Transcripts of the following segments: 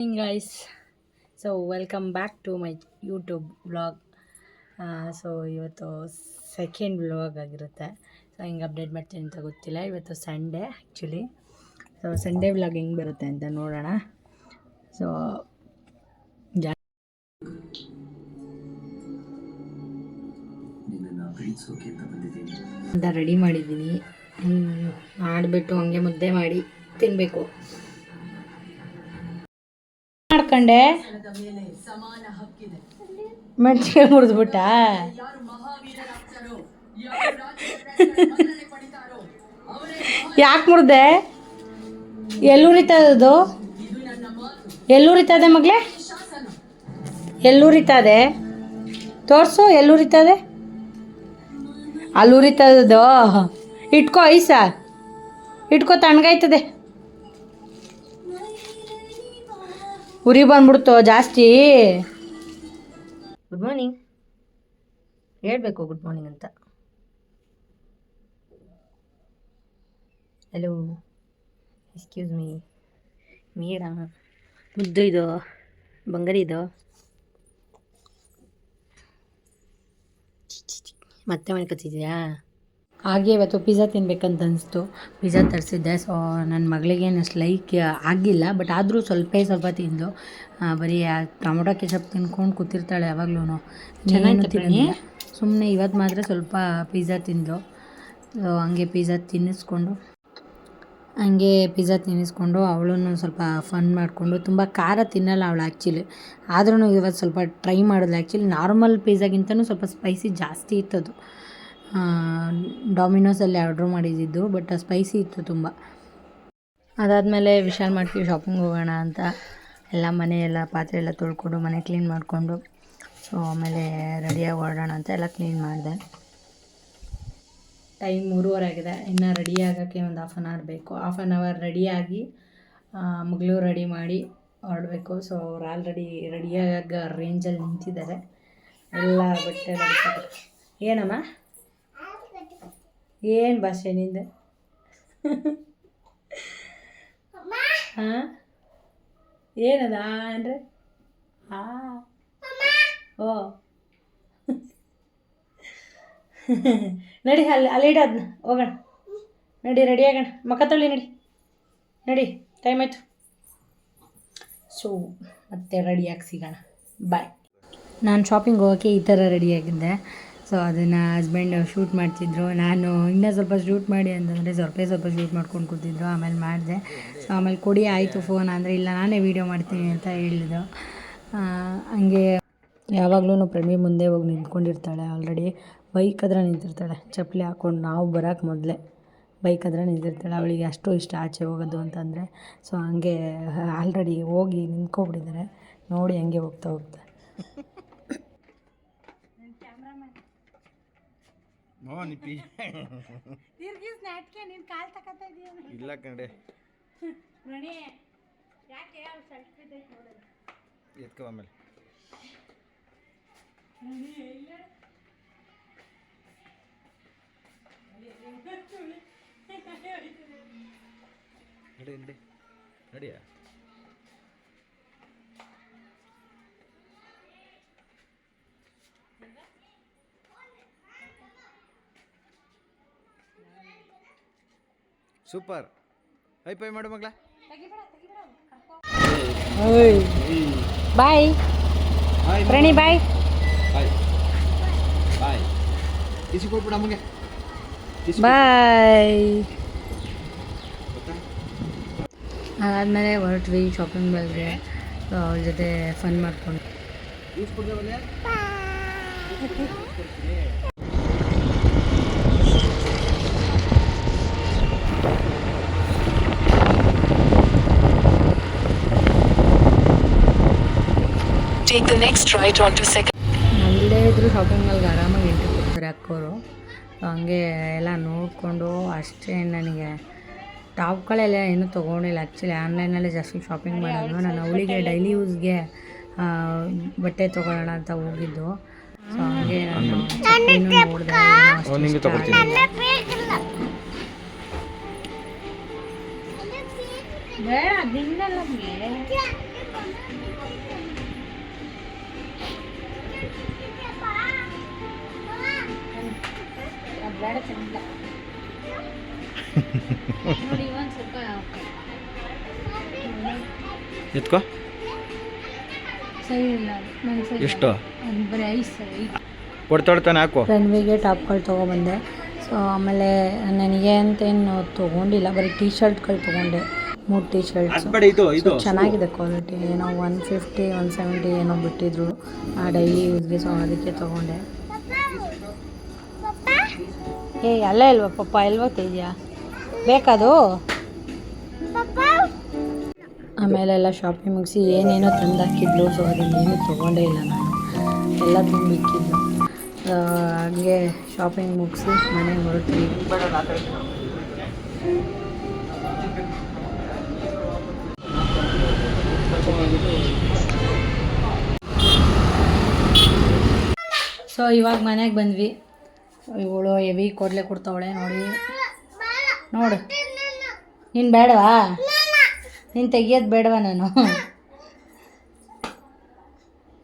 Morning guys, so welcome back to my YouTube vlog. So ಇವತ್ತು second vlog ಆಗಿರುತ್ತೆ. So ಹಿಂಗೆ update ಮಾಡ್ತೀನಿ ಅಂತ ಗೊತ್ತಿಲ್ಲ. ಇವತ್ತು Sunday actually. So Sunday vlog ಹೆಂಗೆ ಬರುತ್ತೆ ಅಂತ ನೋಡೋಣ. ಸೊ ಅಂತ ರೆಡಿ ಮಾಡಿದ್ದೀನಿ. ಮಾಡಿಬಿಟ್ಟು ಹಂಗೆ ಮುದ್ದೆ ಮಾಡಿ ತಿನ್ನಬೇಕು ಮಾಡ್ಕೊಂಡೆ. ಮೆಣಸಿಗೆ ಮುರಿದ್ಬಿಟ್ಟ. ಯಾಕೆ ಮುರಿದೆ? ಎಲ್ಲೂರಿತದದು? ಎಲ್ಲೂರಿತದೆ ಮಗಳೇ? ಎಲ್ಲೂರಿತದೆ? ತೋರಿಸು ಎಲ್ಲೂರಿತದೆ. ಅಲ್ಲೂರಿತದದು ಇಟ್ಕೋ ಐಸ ಇಟ್ಕೋ, ತಣ್ಣಗಾಯ್ತದೆ. ಉರಿ ಬಂದ್ಬಿಡ್ತು ಜಾಸ್ತಿ. ಗುಡ್ ಮಾರ್ನಿಂಗ್ ಹೇಳ್ಬೇಕು, ಗುಡ್ ಮಾರ್ನಿಂಗ್ ಅಂತ. ಹಲೋ, ಎಕ್ಸ್ಕ್ಯೂಸ್ ಮೀ ಮೀರಾ, ಮುದ್ದು ಇದು ಬಂಗಾರಿ ಇದು. ಮತ್ತೆ ಮಾಡ್ಕೊತಿದ್ಯಾ? ಹಾಗೆ ಇವತ್ತು ಪಿಜ್ಜಾ ತಿನ್ಬೇಕಂತ ಅನಿಸ್ತು. ಪಿಜ್ಜಾ ತರಿಸಿದ್ದೆ. ಸೊ ನನ್ನ ಮಗಳಿಗೇನು ಅಷ್ಟು ಲೈಕ್ ಆಗಿಲ್ಲ, ಬಟ್ ಆದರೂ ಸ್ವಲ್ಪ ತಿಂದು. ಬರೀ ಟೊಮೊಟೊ ಕೆಚಪ್ ತಿನ್ಕೊಂಡು ಕೂತಿರ್ತಾಳೆ ಯಾವಾಗ್ಲೂ. ಚೆನ್ನಾಗಿ ಸುಮ್ಮನೆ ಇವತ್ತು ಮಾತ್ರ ಸ್ವಲ್ಪ ಪಿಜ್ಜಾ ತಿಂದು. ಸೊ ಹಂಗೆ ಪಿಜ್ಜಾ ತಿನ್ನಿಸ್ಕೊಂಡು ಅವಳನ್ನು ಸ್ವಲ್ಪ ಫನ್ ಮಾಡಿಕೊಂಡು. ತುಂಬ ಖಾರ ತಿನ್ನಲ್ಲ ಅವಳು ಆ್ಯಕ್ಚುಲಿ, ಆದ್ರೂ ಇವತ್ತು ಸ್ವಲ್ಪ ಟ್ರೈ ಮಾಡಿದ್ಲು. ಆ್ಯಕ್ಚುಲಿ ನಾರ್ಮಲ್ ಪಿಜ್ಜಾಗಿಂತನೂ ಸ್ವಲ್ಪ ಸ್ಪೈಸಿ ಜಾಸ್ತಿ ಇತ್ತದು. ಡಾಮಿನೋಸಲ್ಲಿ ಆರ್ಡ್ರ್ ಮಾಡಿದ್ದು, ಬಟ್ ಸ್ಪೈಸಿ ಇತ್ತು ತುಂಬ. ಅದಾದಮೇಲೆ ವಿಶಾಲ್ ಮಾರ್ಟ್ಗೆ ಶಾಪಿಂಗ್ ಹೋಗೋಣ ಅಂತ ಎಲ್ಲ ಮನೆಯೆಲ್ಲ ಪಾತ್ರೆ ಎಲ್ಲ ತೊಳ್ಕೊಂಡು ಮನೆ ಕ್ಲೀನ್ ಮಾಡಿಕೊಂಡು, ಸೊ ಆಮೇಲೆ ರೆಡಿಯಾಗಿ ಹೊರಡೋಣ ಅಂತ ಎಲ್ಲ ಕ್ಲೀನ್ ಮಾಡಿದೆ. ಟೈಮ್ 3:30 ಆಗಿದೆ. ಇನ್ನು ರೆಡಿ ಆಗೋಕ್ಕೆ ಒಂದು ಹಾಫ್ ಆನ್ ಅವರ್ ಬೇಕು. ಹಾಫ್ ಆನ್ ಅವರ್ ರೆಡಿಯಾಗಿ ಮಗಳು ರೆಡಿ ಮಾಡಿ ಹೊರಡಬೇಕು. ಸೊ ಅವ್ರು ಆಲ್ರೆಡಿ ರೆಡಿಯಾಗ ರೇಂಜಲ್ಲಿ ನಿಂತಿದ್ದಾರೆ. ಎಲ್ಲ ಬಟ್ಟೆ ಏನಮ್ಮ, ಏನು ಭಾಷೆ ನಿಂದು? ಹಾಂ, ಏನದ ಅಂದರೆ ಓ ನಡಿ, ಅಲ್ಲಿ ಇಡೋದನ್ನ ಹೋಗೋಣ. ನಡಿ, ರೆಡಿ ಆಗೋಣ. ಮಕ್ಕ ತೊಳಿ, ನಡಿ ಟೈಮ್ ಆಯಿತು. ಸೊ ಮತ್ತೆ ರೆಡಿಯಾಗಿ ಸಿಗೋಣ. ಬಾಯ್. ನಾನು ಶಾಪಿಂಗ್ ಹೋಗೋಕ್ಕೆ ಈ ಥರ ರೆಡಿಯಾಗಿದ್ದೆ. ಸೊ ಅದನ್ನು ಹಸ್ಬೆಂಡ್ ಶೂಟ್ ಮಾಡ್ತಿದ್ರು. ನಾನು ಇನ್ನೂ ಸ್ವಲ್ಪ ಶೂಟ್ ಮಾಡಿ ಅಂತಂದರೆ ಸ್ವಲ್ಪ ಶೂಟ್ ಮಾಡ್ಕೊಂಡು ಕೂತಿದ್ರು. ಆಮೇಲೆ ಮಾಡಿದೆ. ಸೊ ಆಮೇಲೆ ಕೊಡಿ ಆಯಿತು ಫೋನ್ ಅಂದರೆ, ಇಲ್ಲ ನಾನೇ ವೀಡಿಯೋ ಮಾಡ್ತೀನಿ ಅಂತ ಹೇಳಿದ್ರು. ಹಂಗೆ ಯಾವಾಗಲೂ ಪ್ರಣವಿ ಮುಂದೆ ಹೋಗಿ ನಿಂತ್ಕೊಂಡಿರ್ತಾಳೆ. ಆಲ್ರೆಡಿ ಬೈಕ್ ಹತ್ರ ನಿಂತಿರ್ತಾಳೆ, ಚಪ್ಪಲಿ ಹಾಕ್ಕೊಂಡು. ನಾವು ಬರೋಕ್ಕೆ ಮೊದಲೇ ಬೈಕ್ ಹತ್ರ ನಿಂತಿರ್ತಾಳೆ. ಅವಳಿಗೆ ಅಷ್ಟು ಇಷ್ಟ ಆಚೆ ಹೋಗೋದು ಅಂತಂದರೆ. ಸೊ ಹಂಗೆ ಆಲ್ರೆಡಿ ಹೋಗಿ ನಿಂತ್ಕೊಬಿಟ್ಟಿದ್ದಾರೆ. ನೋಡಿ ಹಂಗೆ ಹೋಗ್ತಾ ಇಲ್ಲ ಕಣೆ, ಎತ್ಕೊ ಆಮೇಲೆ. ನಡಿಯ ಸೂಪರ್. ಹೈ ಮಾಡು ಮಗಳ. ಬಾಯ್ ಪ್ರಣಿ, ಬಾಯ್. ಕಿಸಿ ಕೊಟ್ಬಿಡ ಅಮ್ಮಗೆ. ಬಾಯ್. ಅದಾದಮೇಲೆ ಹೊರಟ್ವಿ ಶಾಪಿಂಗ್ ಮಾಲ್ಗೆ. ಅವ್ರ ಜೊತೆ ಫನ್ ಮಾಡ್ಕೊಂಡು. Take the next right onto second. ಅಲ್ಲೇ ಇದ್ದರೂ ಶಾಪಿಂಗ್ ಮಾಲ್ಗೆ ಆರಾಮಾಗಿ ಎಂಟ್ರಿ ಕೊಡ್ತಾರೆ ಅಕ್ಕೋರು. ಹಂಗೆ ಎಲ್ಲ ನೋಡಿಕೊಂಡು ಅಷ್ಟೇ. ನನಗೆ ಟಾಪ್ಗಳೆಲ್ಲ ಏನೂ ತೊಗೊಂಡಿಲ್ಲ ಆ್ಯಕ್ಚುಲಿ. ಆನ್ಲೈನಲ್ಲೇ ಜಾಸ್ತಿ ಶಾಪಿಂಗ್ ಮಾಡೋದು. ನಾನು ಅವಳಿಗೆ ಡೈಲಿ ಯೂಸ್ಗೆ ಬಟ್ಟೆ ತೊಗೊಳ್ಳೋಣ ಅಂತ ಹೋಗಿದ್ದು. ಸೊ ಹಾಗೆ ನಾನು ನೋಡಿದೆ. ಬೇಡ ದಿನಲ್ಲ ಬೇಡ ಚೆಂದ ನೋಡಿ ಒಂದು ಸ್ವಲ್ಪ ಎತ್ಕೋ ಸರಿ ಇಲ್ಲ ನನ್ನ ಸರಿ ಎಷ್ಟು ಅದು ಬರೀ ಐಸ್ ಸರಿ ಕೊಡ್ತಾನೆ ಹಾಕು ರನ್ವೇಗೆ ಟಾಪ್ಗಳು ತೊಗೊಬಂದೆ. ಸೊ ಆಮೇಲೆ ನನಗೆ ಅಂತೇನು ತೊಗೊಂಡಿಲ್ಲ, ಬರೀ ಟೀ ಶರ್ಟ್ಗಳು ತೊಗೊಂಡೆ, 3 ಟೀ ಶರ್ಟ್ಸ್. ಚೆನ್ನಾಗಿದೆ ಕ್ವಾಲಿಟಿ, ಏನೋ 150 170 ಏನೋ ಬಿಟ್ಟಿದ್ರು ಆ ಡೈಲಿ ಯೂಸ್ಗೆ. ಸೊ ಅದಕ್ಕೆ ತೊಗೊಂಡೆ. ಅಲ್ಲೇ ಇಲ್ವಾ ಪಪ್ಪ, ಎಲ್ವೋ ಇದೆಯಾ ಬೇಕದು. ಆಮೇಲೆಲ್ಲ ಶಾಪಿಂಗ್ ಮುಗಿಸಿ ಏನೇನೋ ತಂದು ಹಾಕಿದ್ಲು. ಸೊ ಅದನ್ನೇನು ತೊಗೊಂಡೇ ಇಲ್ಲ ನಾನು, ಎಲ್ಲ ತುಂಬಿಕ್ಕಿದ್ಲು. ಹಾಗೆ ಶಾಪಿಂಗ್ ಮುಗಿಸಿ ಮನೆಗೆ ಹೊರಟ್ವಿ. ಸೊ ಇವಾಗ ಮನೆಗೆ ಬಂದ್ವಿ. ಇವಳು ಹೆವಿ ಕೊಡಲೆ ಕೊಡ್ತಾವಳೆ ನೋಡಿ, ನೋಡು. ನೀನು ಬೇಡವಾ? ನೀನು ತೆಗಿಯೋದು ಬೇಡವಾ ನಾನು?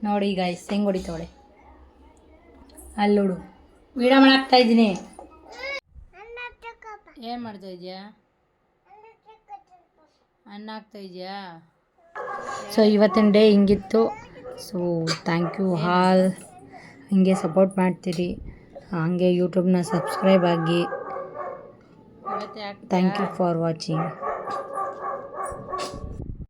ನೋಡಿ ಗಾಯ್ಸ್ ಹೆಂಗೆ ಹೊಡಿತಾವಳೆ. ಅಲ್ಲೋಡು, ವೀಡಿಯೋ ಮಾಡಾಕ್ತಾ ಇದ್ದೀನಿ. ಏನು ಮಾಡ್ತಾ ಇದೆಯಾ? ಅನ್ನ ಹಾಕ್ತಾ ಇದೆಯಾ? ಸೊ ಇವತ್ತಿನ ಡೇ ಹಿಂಗಿತ್ತು. ಸೊ ಥ್ಯಾಂಕ್ ಯು ಆಲ್, ಹಿಂಗೆ ಸಪೋರ್ಟ್ ಮಾಡ್ತೀರಿ, ಹಾಗೆ ಯೂಟ್ಯೂಬ್ನ ಸಬ್ಸ್ಕ್ರೈಬ್ ಆಗಿ. Thank you for watching.